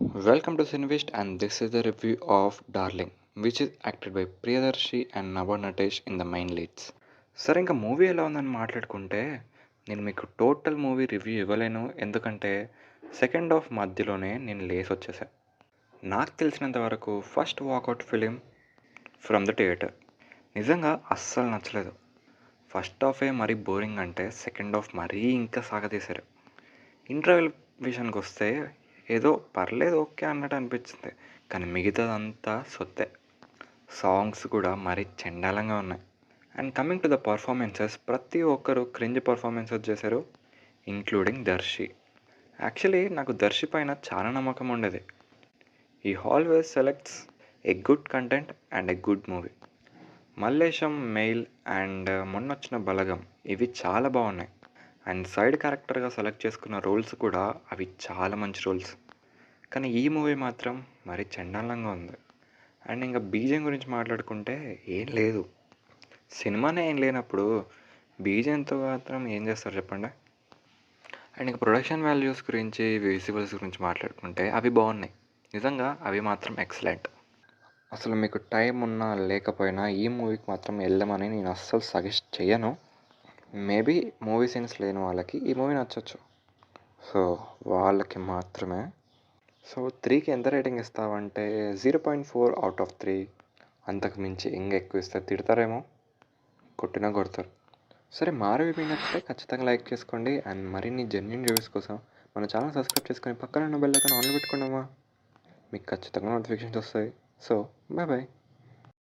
Welcome to Cinevist, and this is the review of Darling, which is acted by Priyadarshi and Nava Natesh in the main leads. సరే ఇంకా movie ఎలా ఉందని మాట్లాడుకుంటే నేను మీకు total movie review ఇవ్వలేను, ఎందుకంటే సెకండ్ హాఫ్ మధ్యలోనే నేను లేసి వచ్చేసా. నాకు తెలిసినంత వరకు first walkout film from the theatre. నిజంగా అస్సలు నచ్చలేదు. ఫస్ట్ హాఫే మరీ బోరింగ్ అంటే సెకండ్ హాఫ్ మరీ ఇంకా సాగతీశారు. ఇంటర్వెల్ విషయానికి వస్తే ఏదో పర్లేదు ఓకే అన్నట్టు అనిపించింది, కానీ మిగతాదంతా సొత్తే. సాంగ్స్ కూడా మరీ చండాలంగా ఉన్నాయి. And coming to the performances, ప్రతి ఒక్కరు క్రింజ్ పర్ఫార్మెన్సెస్ చేశారు, ఇంక్లూడింగ్ దర్శి. యాక్చువల్లీ నాకు దర్శి పైన చాలా నమ్మకం ఉండేది. ఈ always selects a good content and a good movie. Mallesham, male and మొన్నొచ్చిన బలగం ఇవి చాలా బాగున్నాయి. అండ్ సైడ్ క్యారెక్టర్గా సెలెక్ట్ చేసుకున్న రోల్స్ కూడా అవి చాలా మంచి రోల్స్. కానీ ఈ మూవీ మాత్రం మరీ చండాలంగా ఉంది. అండ్ ఇంకా బీజం గురించి మాట్లాడుకుంటే ఏం లేదు. సినిమానే ఏం లేనప్పుడు బీజంతో మాత్రం ఏం చేస్తారు చెప్పండి. అండ్ ఇంకా ప్రొడక్షన్ వాల్యూస్ గురించి, విజువల్స్ గురించి మాట్లాడుకుంటే అవి బాగున్నాయి. నిజంగా అవి మాత్రం ఎక్సలెంట్. అసలు మీకు టైం ఉన్నా లేకపోయినా ఈ మూవీకి మాత్రం వెళ్ళమని నేను అస్సలు సజెస్ట్ చేయను. మేబీ మూవీ సీన్స్ లేని వాళ్ళకి ఈ మూవీ నచ్చచ్చు, సో వాళ్ళకి మాత్రమే. సో 3కి ఎంత రేటింగ్ ఇస్తావంటే 0.4/3. అంతకు మించి ఇంకా ఎక్కువ ఇస్తే తిడతారేమో, కొట్టినా కొడతారు. సరే, మా రివ్యూ మీకు నచ్చితే ఖచ్చితంగా లైక్ చేసుకోండి. అండ్ మరిన్ని జెన్యున్ రివ్యూస్ కోసం మన ఛానల్ సబ్స్క్రైబ్ చేసుకొని పక్కన ఉన్న బెల్ ఐకాన్ ఆన్లో పెట్టుకోండమ్మా, మీకు ఖచ్చితంగా నోటిఫికేషన్స్ వస్తాయి. So bye bye.